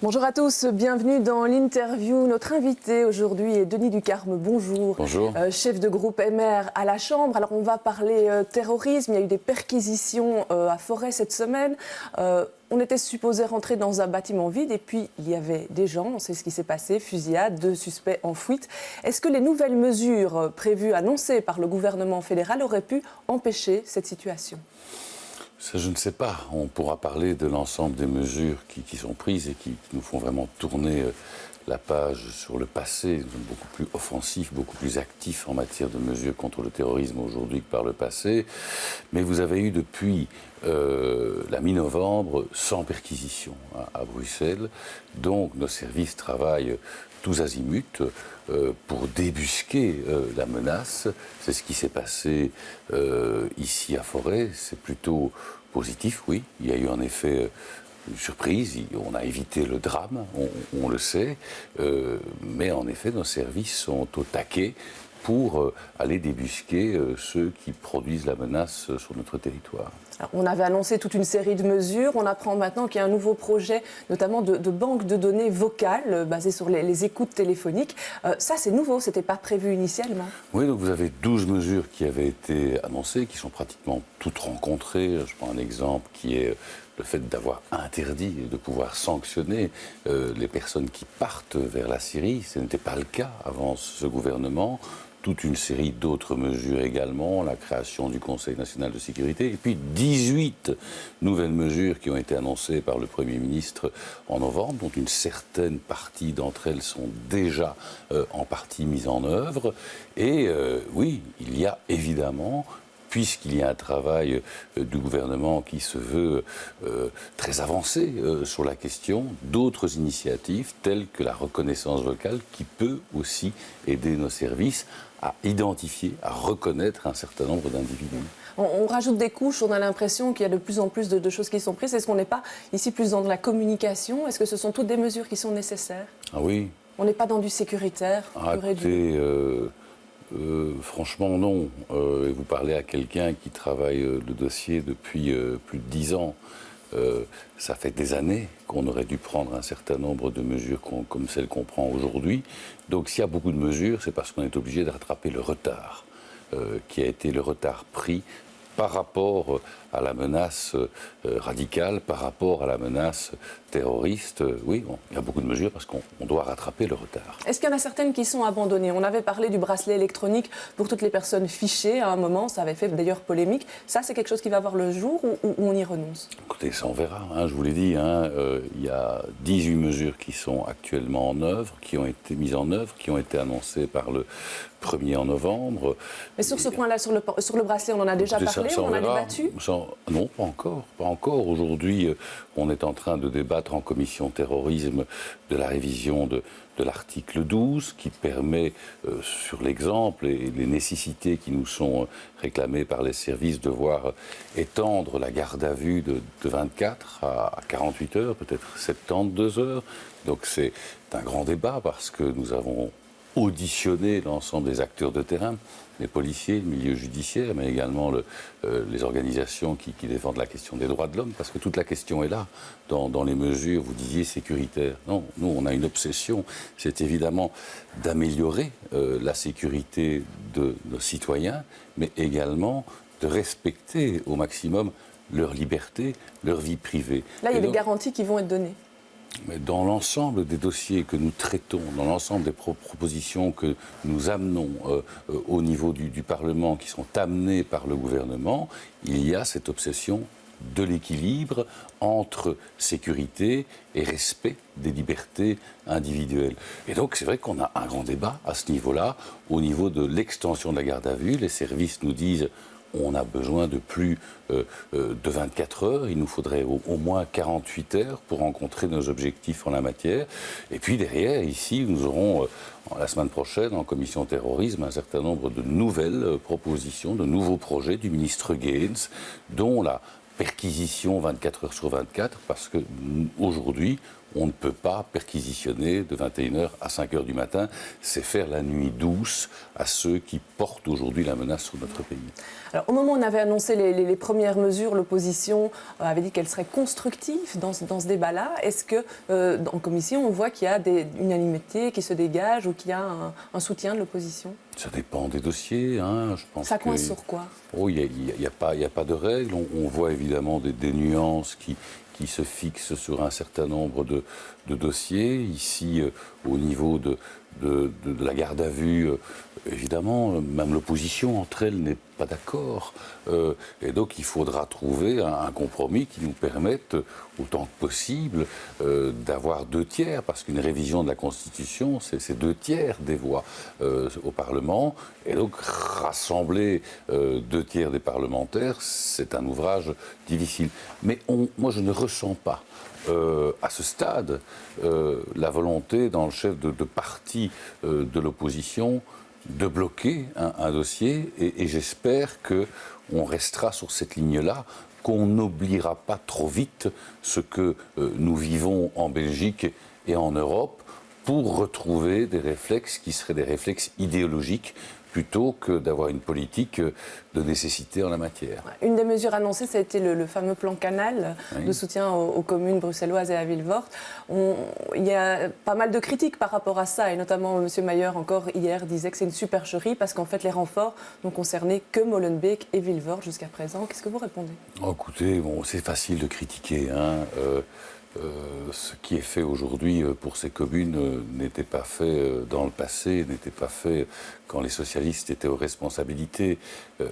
Bonjour à tous, bienvenue dans l'interview. Notre invité aujourd'hui est Denis Ducarme. Bonjour. Bonjour. Chef de groupe MR à la Chambre. Alors on va parler terrorisme. Il y a eu des perquisitions à Forêt cette semaine. On était supposé rentrer dans un bâtiment vide et puis il y avait des gens, on sait ce qui s'est passé, fusillade, 2 suspects en fuite. Est-ce que les nouvelles mesures prévues, annoncées par le gouvernement fédéral auraient pu empêcher cette situation ? Ça, je ne sais pas. On pourra parler de l'ensemble des mesures qui sont prises et qui nous font vraiment tourner la page sur le passé. Nous sommes beaucoup plus offensifs, beaucoup plus actifs en matière de mesures contre le terrorisme aujourd'hui que par le passé. Mais vous avez eu depuis la mi-novembre 100 perquisitions à Bruxelles. Donc nos services travaillent tous azimuts pour débusquer la menace. C'est ce qui s'est passé ici à Forêt. C'est plutôt positif, oui. Il y a eu en effet une surprise. On a évité le drame, on le sait. Mais en effet, nos services sont au taquet pour aller débusquer ceux qui produisent la menace sur notre territoire. Alors, on avait annoncé toute une série de mesures. On apprend maintenant qu'il y a un nouveau projet, notamment de banque de données vocales basée sur les écoutes téléphoniques. Ça, c'est nouveau, ce n'était pas prévu initialement. Oui, donc vous avez 12 mesures qui avaient été annoncées, qui sont pratiquement toutes rencontrées. Je prends un exemple qui est le fait d'avoir interdit de pouvoir sanctionner les personnes qui partent vers la Syrie. Ce n'était pas le cas avant ce gouvernement. Toute une série d'autres mesures également, la création du Conseil national de sécurité, et puis 18 nouvelles mesures qui ont été annoncées par le Premier ministre en novembre, dont une certaine partie d'entre elles sont déjà en partie mises en œuvre. Et oui, il y a évidemment, puisqu'il y a un travail du gouvernement qui se veut très avancé sur la question, d'autres initiatives telles que la reconnaissance vocale qui peut aussi aider nos services à identifier, à reconnaître un certain nombre d'individus. On rajoute des couches, on a l'impression qu'il y a de plus en plus de choses qui sont prises. Est-ce qu'on n'est pas ici plus dans de la communication ? Est-ce que ce sont toutes des mesures qui sont nécessaires ? Ah oui. On n'est pas dans du sécuritaire écoutez, franchement non. Vous parlez à quelqu'un qui travaille le dossier depuis plus de 10 ans. Ça fait des années qu'on aurait dû prendre un certain nombre de mesures comme celles qu'on prend aujourd'hui. Donc s'il y a beaucoup de mesures, c'est parce qu'on est obligé de rattraper le retard qui a été le retard pris par rapport à la menace radicale, par rapport à la menace terroriste. Oui, il y a beaucoup de mesures parce qu'on doit rattraper le retard. Est-ce qu'il y en a certaines qui sont abandonnées ? On avait parlé du bracelet électronique pour toutes les personnes fichées à un moment, ça avait fait d'ailleurs polémique. Ça, c'est quelque chose qui va voir le jour ou on y renonce ? Écoutez, ça on verra. Je vous l'ai dit, il y a 18 mesures qui sont actuellement en œuvre, qui ont été mises en œuvre, qui ont été annoncées par le 1er novembre. Mais sur ce point-là, sur le bracelet, on en a déjà parlé, on en a débattu ? Non, pas encore. Aujourd'hui, on est en train de débattre en commission terrorisme de la révision de l'article 12 qui permet, sur l'exemple et les nécessités qui nous sont réclamées par les services, de voir étendre la garde à vue de 24 à 48 heures, peut-être 72 heures. Donc c'est un grand débat parce que nous avons auditionner l'ensemble des acteurs de terrain, les policiers, le milieu judiciaire, mais également les organisations qui défendent la question des droits de l'homme, parce que toute la question est là, dans les mesures, vous disiez, sécuritaires. Non, nous, on a une obsession, c'est évidemment d'améliorer la sécurité de nos citoyens, mais également de respecter au maximum leur liberté, leur vie privée. Là, il y a des garanties qui vont être données. Mais dans l'ensemble des dossiers que nous traitons, dans l'ensemble des propositions que nous amenons au niveau du Parlement, qui sont amenées par le gouvernement, il y a cette obsession de l'équilibre entre sécurité et respect des libertés individuelles. Et donc c'est vrai qu'on a un grand débat à ce niveau-là, au niveau de l'extension de la garde à vue. Les services nous disent on a besoin de plus de 24 heures, il nous faudrait au moins 48 heures pour rencontrer nos objectifs en la matière. Et puis derrière, ici, nous aurons la semaine prochaine, en commission terrorisme, un certain nombre de nouvelles propositions, de nouveaux projets du ministre Gaines, dont la perquisition 24 heures sur 24, parce qu'aujourd'hui, on ne peut pas perquisitionner de 21h à 5h du matin. C'est faire la nuit douce à ceux qui portent aujourd'hui la menace sur notre pays. Alors, au moment où on avait annoncé les premières mesures, l'opposition avait dit qu'elle serait constructive dans ce débat-là. Est-ce que, en commission, on voit qu'il y a une unanimité qui se dégage ou qu'il y a un soutien de l'opposition? Ça dépend des dossiers. Je pense ça coince sur quoi? Il n'y a pas de règles. On voit évidemment des nuances qui se fixent sur un certain nombre de dossiers. Ici, au niveau de la garde à vue, évidemment, même l'opposition entre elles n'est pas d'accord. Et donc, il faudra trouver un compromis qui nous permette, autant que possible, d'avoir 2/3, parce qu'une révision de la Constitution, c'est 2/3 des voix au Parlement. Et donc, rassembler 2/3 des parlementaires, c'est un ouvrage difficile. Mais moi, je ne ressens pas à ce stade la volonté dans le chef de parti de l'opposition de bloquer un dossier, et j'espère qu'on restera sur cette ligne-là, qu'on n'oubliera pas trop vite ce que nous vivons en Belgique et en Europe, pour retrouver des réflexes qui seraient des réflexes idéologiques, plutôt que d'avoir une politique de nécessité en la matière. Une des mesures annoncées, ça a été le fameux plan Canal de soutien aux communes bruxelloises et à Vilvoorde. Il y a pas mal de critiques par rapport à ça, et notamment M. Mayer, encore hier, disait que c'est une supercherie parce qu'en fait, les renforts n'ont concerné que Molenbeek et Vilvoorde jusqu'à présent. Qu'est-ce que vous répondez? Écoutez, c'est facile de critiquer. Ce qui est fait aujourd'hui pour ces communes n'était pas fait dans le passé, n'était pas fait quand les socialistes étaient aux responsabilités.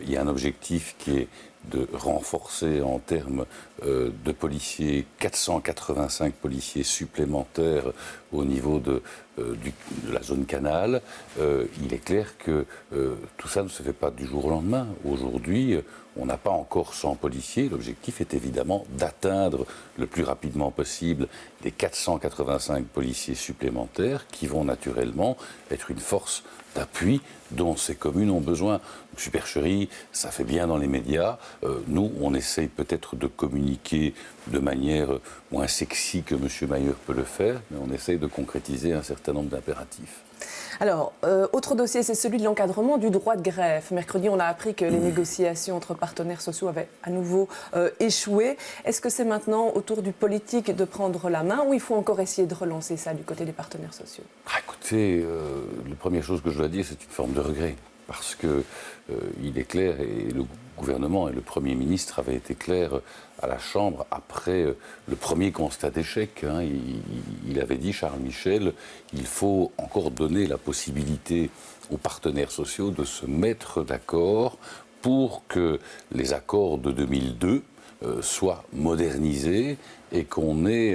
Il y a un objectif qui est de renforcer en termes de policiers, 485 policiers supplémentaires au niveau de la zone Canal. Il est clair que tout ça ne se fait pas du jour au lendemain. Aujourd'hui, on n'a pas encore 100 policiers. L'objectif est évidemment d'atteindre le plus rapidement possible les 485 policiers supplémentaires qui vont naturellement être une force d'appui dont ces communes ont besoin. Supercherie, ça fait bien dans les médias. Nous, on essaye peut-être de communiquer de manière moins sexy que M. Mayer peut le faire, mais on essaye de concrétiser un certain nombre d'impératifs. Alors, autre dossier, c'est celui de l'encadrement du droit de grève. Mercredi, on a appris que les négociations entre partenaires sociaux avaient à nouveau échoué. Est-ce que c'est maintenant au tour du politique de prendre la main, ou il faut encore essayer de relancer ça du côté des partenaires sociaux? Écoutez, la première chose que je dois dire, c'est une forme de regret. Parce qu'il est clair, et le gouvernement et le Premier ministre avaient été clairs à la Chambre après le premier constat d'échec. Il avait dit, Charles Michel, il faut encore donner la possibilité aux partenaires sociaux de se mettre d'accord pour que les accords de 2002 soient modernisés et qu'on ait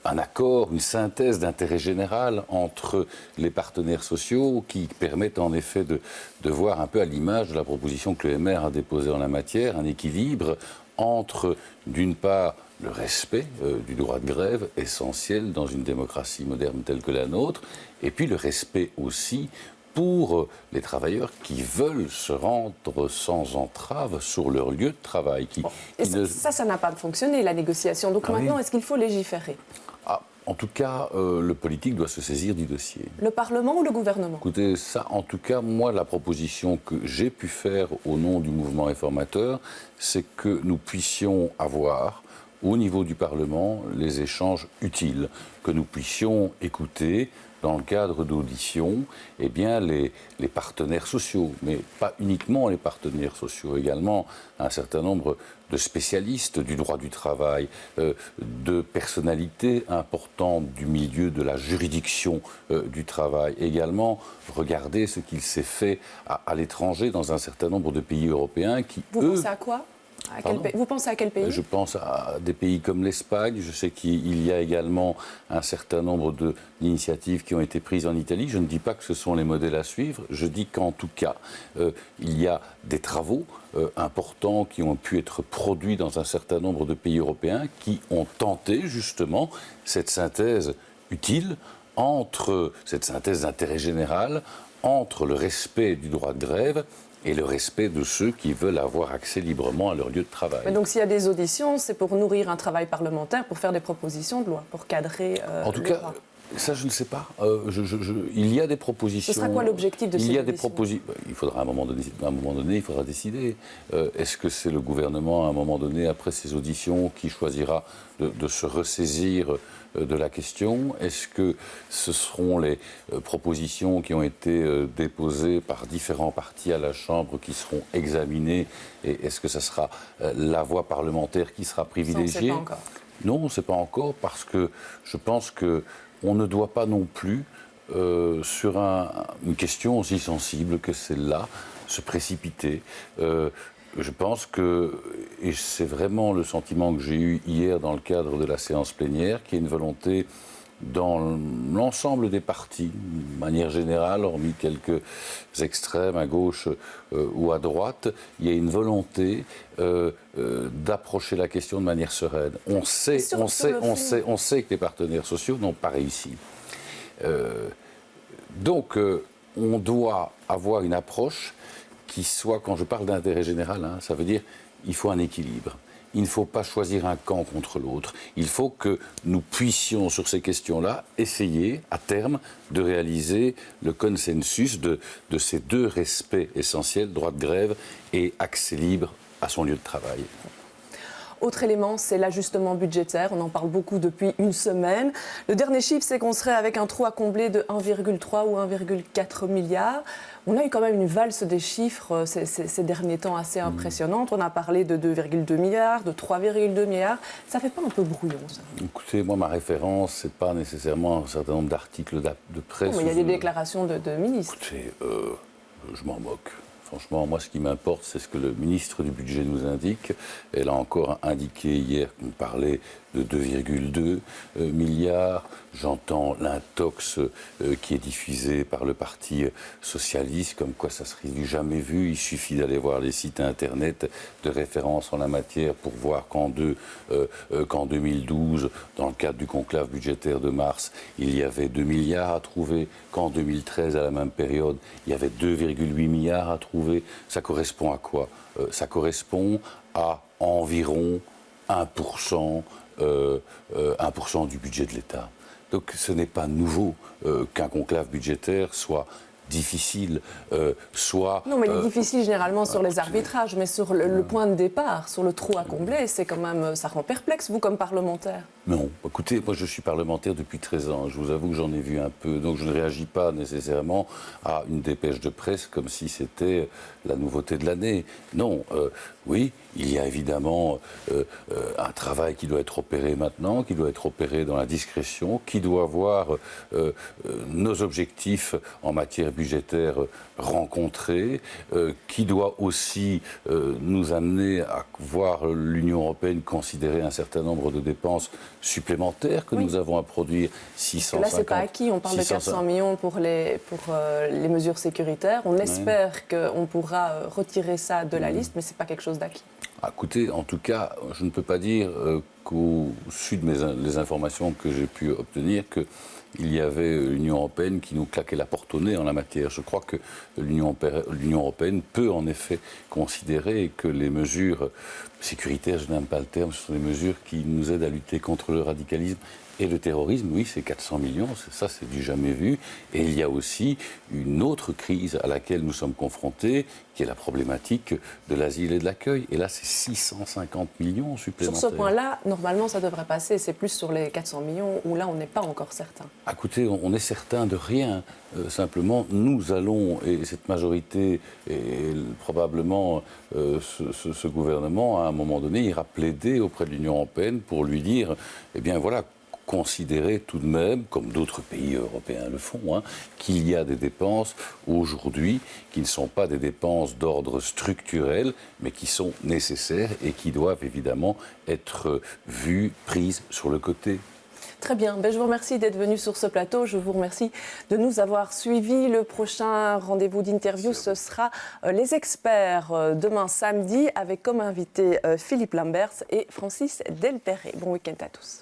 un accord, une synthèse d'intérêt général entre les partenaires sociaux qui permettent en effet de voir un peu à l'image de la proposition que le MR a déposée en la matière, un équilibre entre, d'une part, le respect du droit de grève, essentiel dans une démocratie moderne telle que la nôtre, et puis le respect aussi pour les travailleurs qui veulent se rendre sans entrave sur leur lieu de travail. Ça n'a pas fonctionné, la négociation. Donc maintenant, est-ce qu'il faut légiférer? En tout cas, le politique doit se saisir du dossier. Le Parlement ou le gouvernement? Écoutez, ça, en tout cas, moi, la proposition que j'ai pu faire au nom du mouvement réformateur, c'est que nous puissions avoir, au niveau du Parlement, les échanges utiles, que nous puissions écouter, dans le cadre d'auditions, les partenaires sociaux, mais pas uniquement les partenaires sociaux, également un certain nombre de spécialistes du droit du travail, de personnalités importantes du milieu de la juridiction du travail. Également, regardez ce qu'il s'est fait à l'étranger dans un certain nombre de pays européens qui, Vous pensez à quoi? Vous pensez à quel pays? Je pense à des pays comme l'Espagne. Je sais qu'il y a également un certain nombre d'initiatives qui ont été prises en Italie. Je ne dis pas que ce sont les modèles à suivre. Je dis qu'en tout cas, il y a des travaux importants qui ont pu être produits dans un certain nombre de pays européens qui ont tenté justement cette synthèse utile entre cette synthèse d'intérêt général, entre le respect du droit de grève et le respect de ceux qui veulent avoir accès librement à leur lieu de travail. Mais donc s'il y a des auditions, c'est pour nourrir un travail parlementaire, pour faire des propositions de loi, pour cadrer En tout le cas, droit. ça, je ne sais pas. Il y a des propositions. Ce sera quoi l'objectif de ces auditions ? Il faudra à un moment donné, il faudra décider. Est-ce que c'est le gouvernement, à un moment donné, après ces auditions, qui choisira de se ressaisir de la question? Est-ce que ce seront les propositions qui ont été déposées par différents partis à la Chambre qui seront examinées? Et est-ce que ce sera la voie parlementaire qui sera privilégiée? Ça, on ne sait pas encore. Non, on ne sait pas encore, parce que je pense qu'on ne doit pas non plus, sur une question aussi sensible que celle-là, se précipiter. Je pense que, et c'est vraiment le sentiment que j'ai eu hier dans le cadre de la séance plénière, qu'il y a une volonté dans l'ensemble des partis, de manière générale, hormis quelques extrêmes à gauche ou à droite, il y a une volonté d'approcher la question de manière sereine. On sait que les partenaires sociaux n'ont pas réussi. Donc, on doit avoir une approche qui soit, quand je parle d'intérêt général, ça veut dire qu'il faut un équilibre. Il ne faut pas choisir un camp contre l'autre. Il faut que nous puissions, sur ces questions-là, essayer, à terme, de réaliser le consensus de ces deux respects essentiels, droit de grève et accès libre à son lieu de travail. Autre élément, c'est l'ajustement budgétaire. On en parle beaucoup depuis une semaine. Le dernier chiffre, c'est qu'on serait avec un trou à combler de 1,3 ou 1,4 milliard. On a eu quand même une valse des chiffres ces derniers temps assez impressionnante. On a parlé de 2,2 milliards, de 3,2 milliards. Ça ne fait pas un peu brouillon, ça? Écoutez, moi, ma référence, ce n'est pas nécessairement un certain nombre d'articles de presse. Non, mais il y a des déclarations de ministres. Écoutez, je m'en moque. Franchement, moi, ce qui m'importe, c'est ce que le ministre du Budget nous indique. Elle a encore indiqué hier qu'on parlait de 2,2 milliards. J'entends l'intox qui est diffusé par le Parti socialiste, comme quoi ça serait du jamais vu. Il suffit d'aller voir les sites internet de référence en la matière pour voir qu'en 2012, dans le cadre du conclave budgétaire de mars, il y avait 2 milliards à trouver, qu'en 2013, à la même période, il y avait 2,8 milliards à trouver. Ça correspond à quoi? Ça correspond à environ 1%, 1% du budget de l'État. Donc ce n'est pas nouveau qu'un conclave budgétaire soit difficile, soit... Non, mais il est difficile généralement sur les arbitrages, mais sur le point de départ, sur le trou à combler, c'est quand même, ça rend perplexe, vous, comme parlementaire. Non, écoutez, moi je suis parlementaire depuis 13 ans, je vous avoue que j'en ai vu un peu, donc je ne réagis pas nécessairement à une dépêche de presse comme si c'était la nouveauté de l'année. Non, oui, il y a évidemment un travail qui doit être opéré maintenant, qui doit être opéré dans la discrétion, qui doit voir nos objectifs en matière budgétaire rencontrés, qui doit aussi nous amener à voir l'Union européenne considérer un certain nombre de dépenses supplémentaires que nous avons à produire. 650. Là, c'est pas acquis. On parle de 400 millions pour les mesures sécuritaires. On espère qu'on pourra retirer ça de la liste, mais c'est pas quelque chose d'acquis. Écoutez, en tout cas, je ne peux pas dire qu'au su de les informations que j'ai pu obtenir, qu'il y avait l'Union européenne qui nous claquait la porte au nez en la matière. Je crois que l'Union européenne peut en effet considérer que les mesures sécuritaires, je n'aime pas le terme, ce sont des mesures qui nous aident à lutter contre le radicalisme et le terrorisme. Oui, c'est 400 millions, ça c'est du jamais vu. Et il y a aussi une autre crise à laquelle nous sommes confrontés, qui est la problématique de l'asile et de l'accueil. Et là, c'est 650 millions supplémentaires. Sur ce point-là, normalement, ça devrait passer. C'est plus sur les 400 millions où là, on n'est pas encore certain. Écoutez, on est certain de rien. Simplement, nous allons, et cette majorité, et probablement ce gouvernement, à un moment donné, ira plaider auprès de l'Union européenne pour lui dire, eh bien voilà, considérer tout de même, comme d'autres pays européens le font, qu'il y a des dépenses aujourd'hui qui ne sont pas des dépenses d'ordre structurel, mais qui sont nécessaires et qui doivent évidemment être vues, prises sur le côté. Très bien. Je vous remercie d'être venu sur ce plateau. Je vous remercie de nous avoir suivis. Le prochain rendez-vous d'interview, ce sera les experts demain samedi avec comme invité Philippe Lamberts et Francis Delperret. Bon week-end à tous.